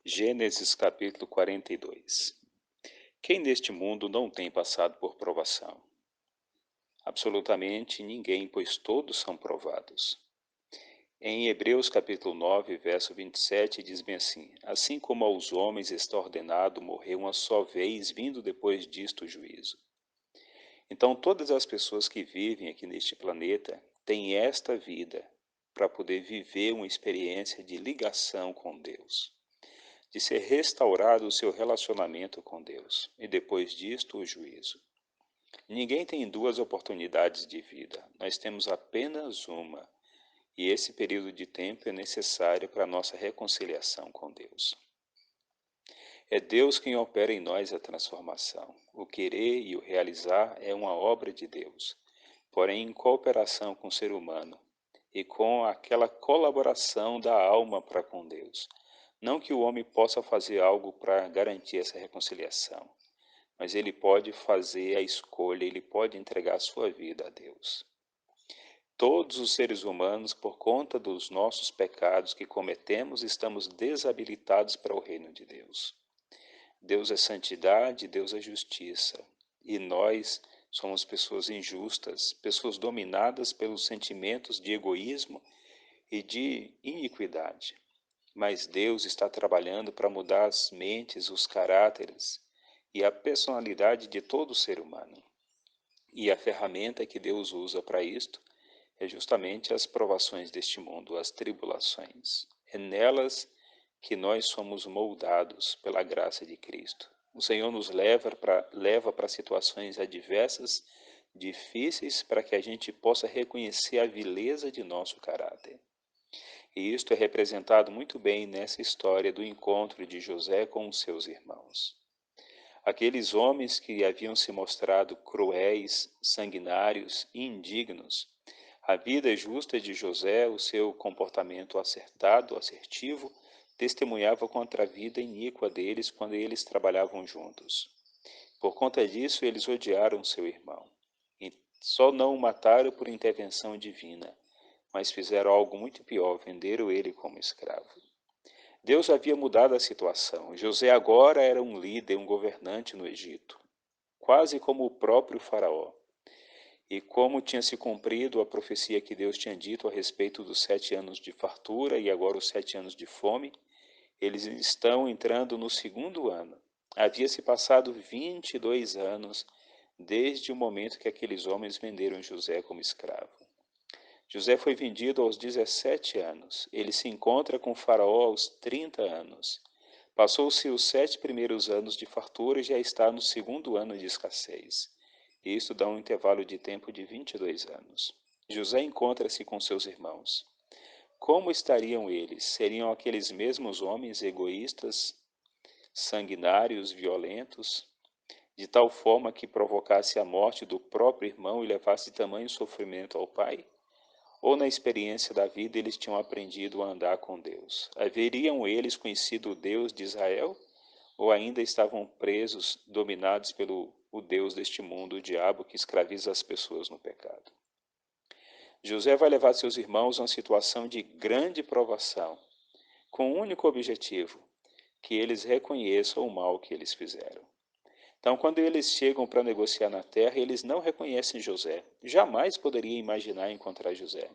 Gênesis capítulo 42. Quem neste mundo não tem passado por provação? Absolutamente ninguém, pois todos são provados. Em Hebreus capítulo 9, verso 27, diz bem assim: Assim como aos homens está ordenado morrer uma só vez, vindo depois disto o juízo. Então todas as pessoas que vivem aqui neste planeta têm esta vida para poder viver uma experiência de ligação com Deus, de ser restaurado o seu relacionamento com Deus, e depois disto o juízo. Ninguém tem duas oportunidades de vida, nós temos apenas uma, e esse período de tempo é necessário para a nossa reconciliação com Deus. É Deus quem opera em nós a transformação. O querer e o realizar é uma obra de Deus, porém em cooperação com o ser humano e com aquela colaboração da alma para com Deus. Não que o homem possa fazer algo para garantir essa reconciliação, mas ele pode fazer a escolha, ele pode entregar a sua vida a Deus. Todos os seres humanos, por conta dos nossos pecados que cometemos, estamos desabilitados para o reino de Deus. Deus é santidade, Deus é justiça, e nós somos pessoas injustas, pessoas dominadas pelos sentimentos de egoísmo e de iniquidade. Mas Deus está trabalhando para mudar as mentes, os caráteres e a personalidade de todo ser humano. E a ferramenta que Deus usa para isto é justamente as provações deste mundo, as tribulações. É nelas que nós somos moldados pela graça de Cristo. O Senhor nos leva para situações adversas, difíceis, para que a gente possa reconhecer a vileza de nosso caráter. E isto é representado muito bem nessa história do encontro de José com os seus irmãos. Aqueles homens que haviam se mostrado cruéis, sanguinários e indignos. A vida justa de José, o seu comportamento acertado, assertivo, testemunhava contra a vida iníqua deles quando eles trabalhavam juntos. Por conta disso, eles odiaram seu irmão. E só não o mataram por intervenção divina, mas fizeram algo muito pior, venderam ele como escravo. Deus havia mudado a situação. José agora era um líder, um governante no Egito, quase como o próprio faraó. E como tinha se cumprido a profecia que Deus tinha dito a respeito dos 7 anos de fartura e agora os 7 anos de fome, eles estão entrando no segundo ano. Havia se passado 22 anos desde o momento que aqueles homens venderam José como escravo. José foi vendido aos 17 anos. Ele se encontra com Faraó aos 30 anos. Passou-se os 7 primeiros anos de fartura e já está no segundo ano de escassez. Isto dá um intervalo de tempo de 22 anos. José encontra-se com seus irmãos. Como estariam eles? Seriam aqueles mesmos homens egoístas, sanguinários, violentos, de tal forma que provocasse a morte do próprio irmão e levasse tamanho sofrimento ao pai? Ou na experiência da vida eles tinham aprendido a andar com Deus? Haveriam eles conhecido o Deus de Israel? Ou ainda estavam presos, dominados pelo o Deus deste mundo, o diabo, que escraviza as pessoas no pecado? José vai levar seus irmãos a uma situação de grande provação, com um único objetivo: que eles reconheçam o mal que eles fizeram. Então, quando eles chegam para negociar na terra, eles não reconhecem José. Jamais poderia imaginar encontrar José.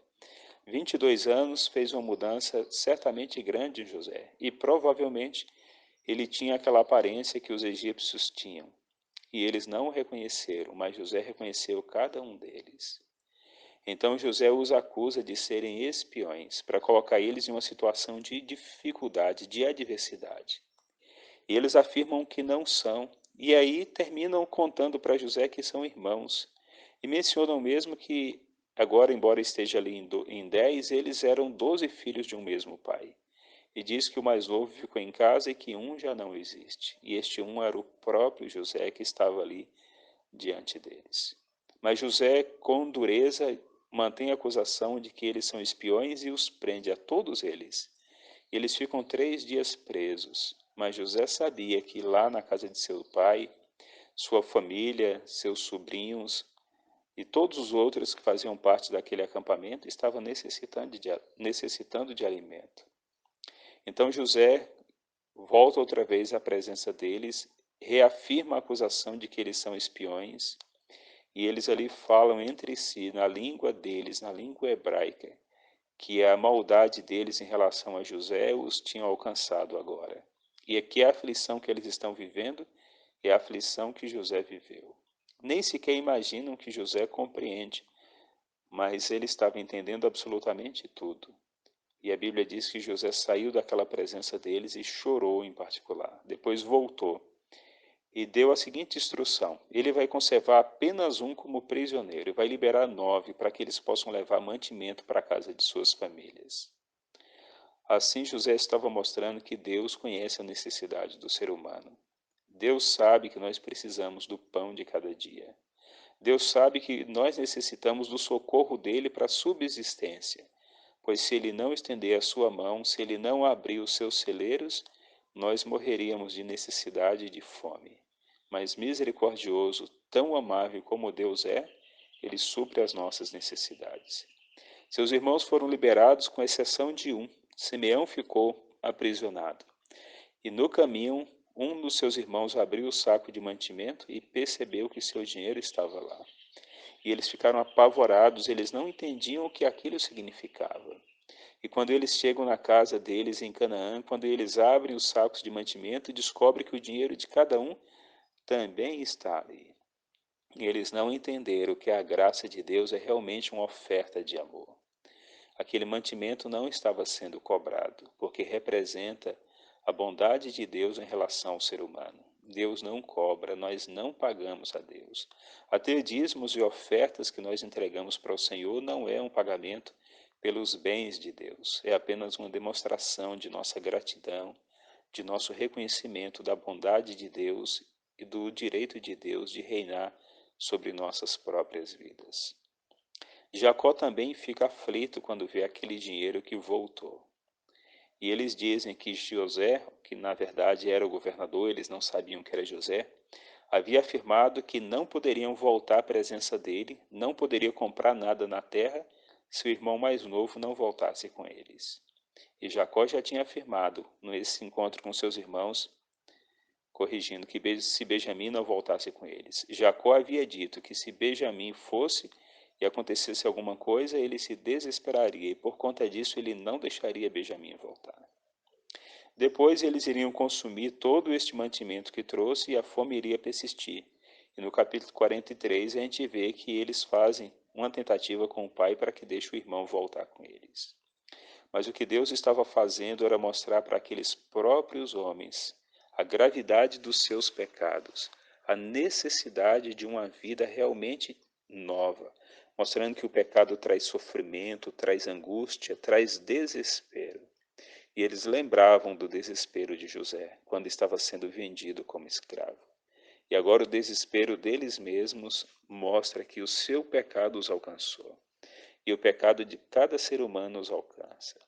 22 anos fez uma mudança certamente grande em José, e provavelmente ele tinha aquela aparência que os egípcios tinham. E eles não o reconheceram, mas José reconheceu cada um deles. Então José os acusa de serem espiões, para colocar eles em uma situação de dificuldade, de adversidade. E eles afirmam que não são, e aí terminam contando para José que são irmãos. E mencionam mesmo que, agora, embora esteja ali em 10, eles eram 12 filhos de um mesmo pai. E diz que o mais novo ficou em casa e que um já não existe. E este um era o próprio José que estava ali diante deles. Mas José, com dureza, mantém a acusação de que eles são espiões e os prende a todos eles. Eles ficam 3 dias presos, mas José sabia que lá na casa de seu pai, sua família, seus sobrinhos e todos os outros que faziam parte daquele acampamento estavam necessitando de alimento. Então José volta outra vez à presença deles, reafirma a acusação de que eles são espiões, e eles ali falam entre si, na língua deles, na língua hebraica, que a maldade deles em relação a José os tinha alcançado agora. E aqui a aflição que eles estão vivendo é a aflição que José viveu. Nem sequer imaginam que José compreende, mas ele estava entendendo absolutamente tudo. E a Bíblia diz que José saiu daquela presença deles e chorou em particular. Depois voltou e deu a seguinte instrução: ele vai conservar apenas um como prisioneiro e vai liberar 9 para que eles possam levar mantimento para a casa de suas famílias. Assim, José estava mostrando que Deus conhece a necessidade do ser humano. Deus sabe que nós precisamos do pão de cada dia. Deus sabe que nós necessitamos do socorro dele para a subsistência, pois se ele não estender a sua mão, se ele não abrir os seus celeiros, nós morreríamos de necessidade e de fome. Mas misericordioso, tão amável como Deus é, ele supre as nossas necessidades. Seus irmãos foram liberados, com exceção de um. Simeão ficou aprisionado. E no caminho, um dos seus irmãos abriu o saco de mantimento e percebeu que seu dinheiro estava lá. E eles ficaram apavorados, eles não entendiam o que aquilo significava. E quando eles chegam na casa deles em Canaã, quando eles abrem os sacos de mantimento, descobrem que o dinheiro de cada um também está ali. E eles não entenderam que a graça de Deus é realmente uma oferta de amor. Aquele mantimento não estava sendo cobrado, porque representa a bondade de Deus em relação ao ser humano. Deus não cobra, nós não pagamos a Deus. Até dízimos e ofertas que nós entregamos para o Senhor não é um pagamento pelos bens de Deus, é apenas uma demonstração de nossa gratidão, de nosso reconhecimento da bondade de Deus e do direito de Deus de reinar sobre nossas próprias vidas. Jacó também fica aflito quando vê aquele dinheiro que voltou. E eles dizem que José, que na verdade era o governador, eles não sabiam que era José, havia afirmado que não poderiam voltar à presença dele, não poderia comprar nada na terra se o irmão mais novo não voltasse com eles. E Jacó já tinha afirmado, nesse encontro com seus irmãos, corrigindo que se Benjamim não voltasse com eles. Jacó havia dito que se Benjamim fosse e acontecesse alguma coisa, ele se desesperaria e por conta disso ele não deixaria Benjamim voltar. Depois eles iriam consumir todo este mantimento que trouxe e a fome iria persistir. E no capítulo 43 a gente vê que eles fazem uma tentativa com o pai para que deixe o irmão voltar com eles. Mas o que Deus estava fazendo era mostrar para aqueles próprios homens a gravidade dos seus pecados, a necessidade de uma vida realmente nova, mostrando que o pecado traz sofrimento, traz angústia, traz desespero. E eles lembravam do desespero de José, quando estava sendo vendido como escravo. E agora o desespero deles mesmos mostra que o seu pecado os alcançou. E o pecado de cada ser humano os alcança.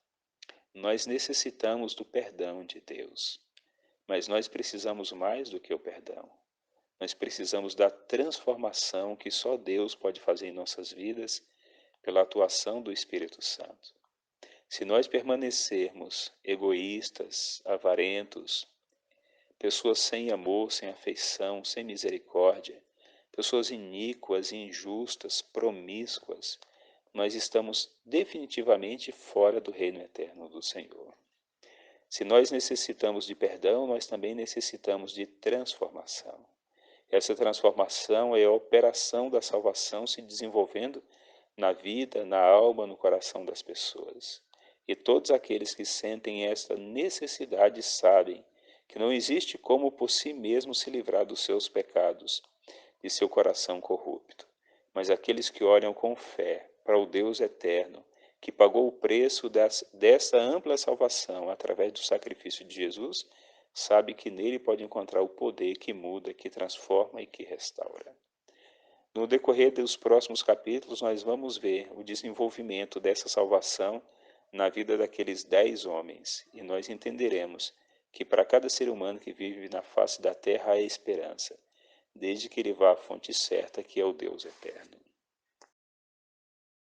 Nós necessitamos do perdão de Deus, mas nós precisamos mais do que o perdão. Nós precisamos da transformação que só Deus pode fazer em nossas vidas pela atuação do Espírito Santo. Se nós permanecermos egoístas, avarentos, pessoas sem amor, sem afeição, sem misericórdia, pessoas iníquas, injustas, promíscuas, nós estamos definitivamente fora do reino eterno do Senhor. Se nós necessitamos de perdão, nós também necessitamos de transformação. Essa transformação é a operação da salvação se desenvolvendo na vida, na alma, no coração das pessoas. E todos aqueles que sentem esta necessidade sabem que não existe como por si mesmo se livrar dos seus pecados, de seu coração corrupto. Mas aqueles que olham com fé para o Deus eterno, que pagou o preço dessa ampla salvação através do sacrifício de Jesus, sabe que nele pode encontrar o poder que muda, que transforma e que restaura. No decorrer dos próximos capítulos, nós vamos ver o desenvolvimento dessa salvação na vida daqueles 10 homens, e nós entenderemos que para cada ser humano que vive na face da terra há esperança, desde que ele vá à fonte certa, que é o Deus eterno.